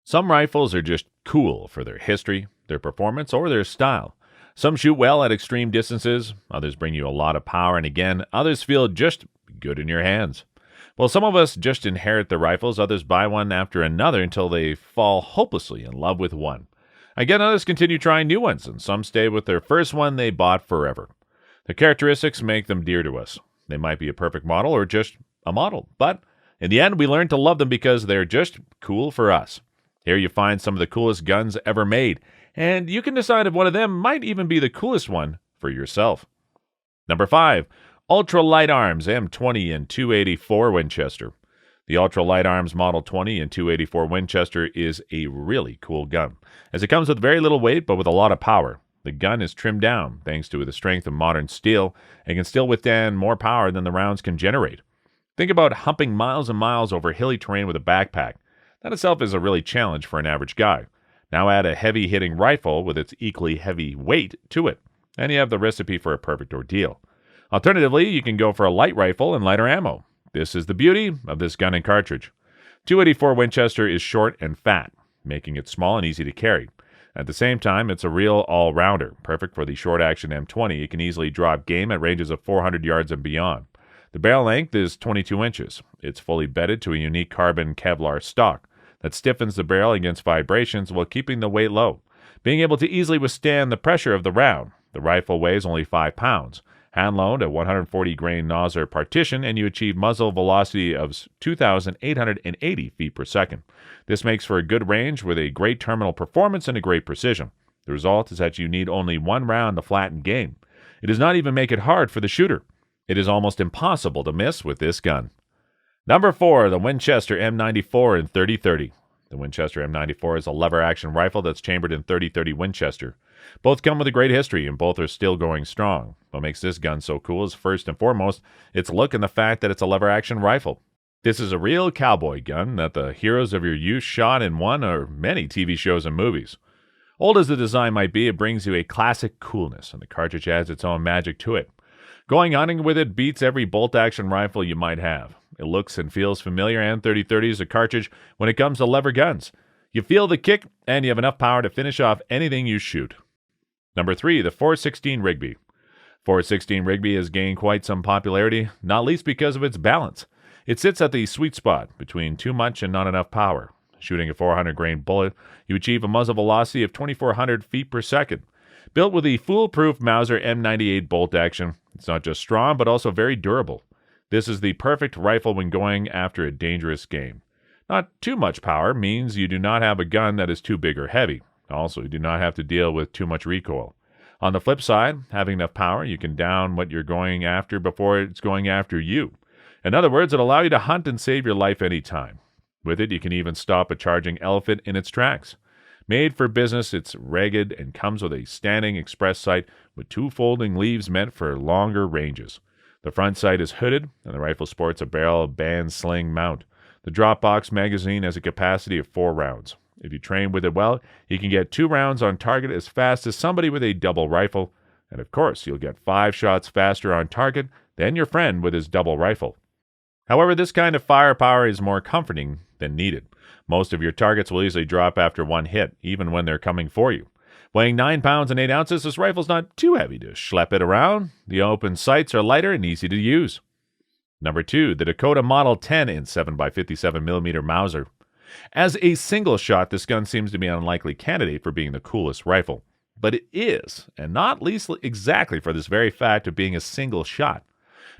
Some rifles are just cool for their history, their performance, or their style. Some shoot well at extreme distances, others bring you a lot of power, and again, others feel just good in your hands. Well, some of us just inherit the rifles, others buy one after another until they fall hopelessly in love with one. Again, others continue trying new ones, and some stay with their first one they bought forever. The characteristics make them dear to us. They might be a perfect model or just a model, but in the end, we learn to love them because they're just cool for us. Here you find some of the coolest guns ever made, and you can decide if one of them might even be the coolest one for yourself. Number 5. Ultra Light Arms M20 and 284 Winchester. The Ultra Light Arms Model 20 and 284 Winchester is a really cool gun, as it comes with very little weight but with a lot of power. The gun is trimmed down thanks to the strength of modern steel and can still withstand more power than the rounds can generate. Think about humping miles and miles over hilly terrain with a backpack. That itself is a really challenge for an average guy. Now add a heavy-hitting rifle with its equally heavy weight to it, and you have the recipe for a perfect ordeal. Alternatively, you can go for a light rifle and lighter ammo. This is the beauty of this gun and cartridge. 284 Winchester is short and fat, making it small and easy to carry. At the same time, it's a real all-rounder, perfect for the short-action M20. It can easily drop game at ranges of 400 yards and beyond. The barrel length is 22 inches. It's fully bedded to a unique carbon Kevlar stock that stiffens the barrel against vibrations while keeping the weight low. Being able to easily withstand the pressure of the round, the rifle weighs only 5 pounds. Hand-load a 140-grain Nosler partition, and you achieve muzzle velocity of 2,880 feet per second. This makes for a good range with a great terminal performance and a great precision. The result is that you need only one round to flatten game. It does not even make it hard for the shooter. It is almost impossible to miss with this gun. Number 4, the Winchester M94 in 30-30. The Winchester M94 is a lever-action rifle that's chambered in 30-30 Winchester. Both come with a great history, and both are still going strong. What makes this gun so cool is, first and foremost, its look and the fact that it's a lever-action rifle. This is a real cowboy gun that the heroes of your youth shot in one or many TV shows and movies. Old as the design might be, it brings you a classic coolness, and the cartridge adds its own magic to it. Going hunting with it beats every bolt-action rifle you might have. It looks and feels familiar, and 30-30 is a cartridge when it comes to lever guns. You feel the kick, and you have enough power to finish off anything you shoot. Number 3, the 416 Rigby. 416 Rigby has gained quite some popularity, not least because of its balance. It sits at the sweet spot between too much and not enough power. Shooting a 400-grain bullet, you achieve a muzzle velocity of 2,400 feet per second. Built with the foolproof Mauser M98 bolt action, it's not just strong, but also very durable. This is the perfect rifle when going after a dangerous game. Not too much power means you do not have a gun that is too big or heavy. Also, you do not have to deal with too much recoil. On the flip side, having enough power, you can down what you're going after before it's going after you. In other words, it allows you to hunt and save your life anytime. With it, you can even stop a charging elephant in its tracks. Made for business, it's rugged and comes with a standing express sight with 2 folding leaves meant for longer ranges. The front sight is hooded, and the rifle sports a barrel band sling mount. The drop box magazine has a capacity of 4 rounds. If you train with it well, you can get 2 rounds on target as fast as somebody with a double rifle, and of course, you'll get 5 shots faster on target than your friend with his double rifle. However, this kind of firepower is more comforting than needed. Most of your targets will easily drop after one hit, even when they're coming for you. Weighing 9 pounds and 8 ounces, this rifle's not too heavy to schlep it around. The open sights are lighter and easy to use. Number 2, the Dakota Model 10 in 7x57mm Mauser. As a single shot, this gun seems to be an unlikely candidate for being the coolest rifle. But it is, and not least exactly for this very fact of being a single shot.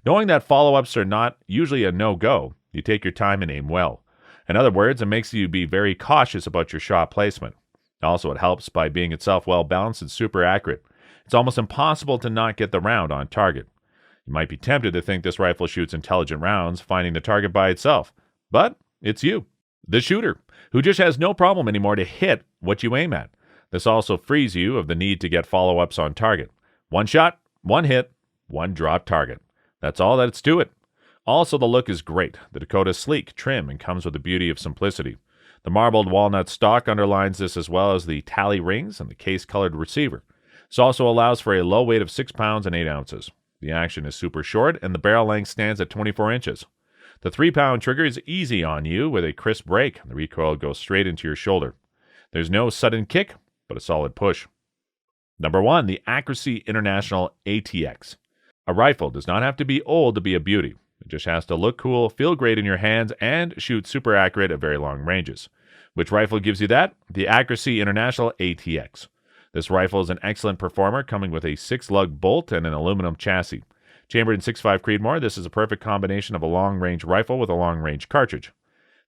Knowing that follow-ups are not usually a no-go, you take your time and aim well. In other words, it makes you be very cautious about your shot placement. Also, it helps by being itself well-balanced and super accurate. It's almost impossible to not get the round on target. You might be tempted to think this rifle shoots intelligent rounds, finding the target by itself. But it's you, the shooter, who just has no problem anymore to hit what you aim at. This also frees you of the need to get follow-ups on target. 1 shot, 1 hit, 1 drop target. That's all that's to it. Also, the look is great. The Dakota is sleek, trim, and comes with the beauty of simplicity. The marbled walnut stock underlines this, as well as the tally rings and the case-colored receiver. This also allows for a low weight of 6 pounds and 8 ounces. The action is super short, and the barrel length stands at 24 inches. The 3-pound trigger is easy on you with a crisp break. The recoil goes straight into your shoulder. There's no sudden kick, but a solid push. Number 1, the Accuracy International ATX. A rifle does not have to be old to be a beauty. It just has to look cool, feel great in your hands, and shoot super accurate at very long ranges. Which rifle gives you that? The Accuracy International ATX. This rifle is an excellent performer, coming with a 6-lug bolt and an aluminum chassis. Chambered in 6.5 Creedmoor, this is a perfect combination of a long-range rifle with a long-range cartridge.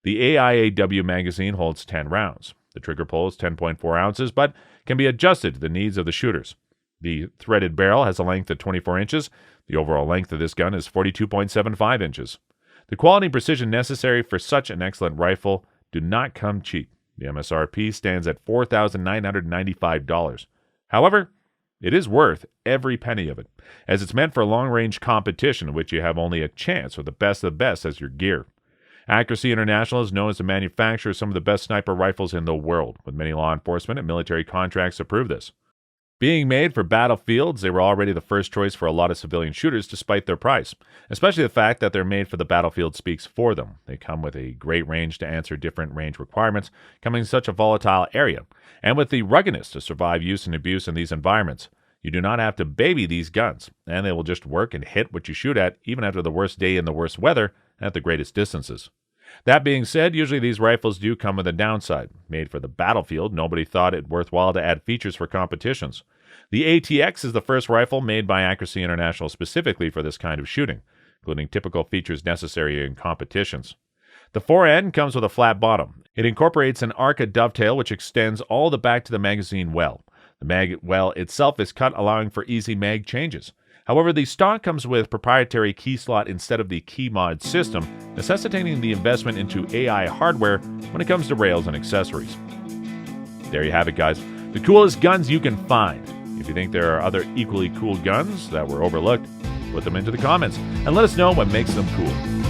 The AIAW magazine holds 10 rounds. The trigger pull is 10.4 ounces, but can be adjusted to the needs of the shooters. The threaded barrel has a length of 24 inches. The overall length of this gun is 42.75 inches. The quality and precision necessary for such an excellent rifle do not come cheap. The MSRP stands at $4,995. However, it is worth every penny of it, as it's meant for long-range competition in which you have only a chance with the best of the best as your gear. Accuracy International is known as the manufacturer of some of the best sniper rifles in the world, with many law enforcement and military contracts to prove this. Being made for battlefields, they were already the first choice for a lot of civilian shooters despite their price. Especially the fact that they're made for the battlefield speaks for them. They come with a great range to answer different range requirements, coming in such a volatile area, and with the ruggedness to survive use and abuse in these environments. You do not have to baby these guns, and they will just work and hit what you shoot at, even after the worst day in the worst weather, at the greatest distances. That being said, usually these rifles do come with a downside. Made for the battlefield, nobody thought it worthwhile to add features for competitions. The ATX is the first rifle made by Accuracy International specifically for this kind of shooting, including typical features necessary in competitions. The 4N comes with a flat bottom. It incorporates an ARCA dovetail which extends all the back to the magazine well. The mag well itself is cut, allowing for easy mag changes. However, the stock comes with proprietary key slot instead of the key mod system, necessitating the investment into AI hardware when it comes to rails and accessories. There you have it, guys. The coolest guns you can find. If you think there are other equally cool guns that were overlooked, put them into the comments and let us know what makes them cool.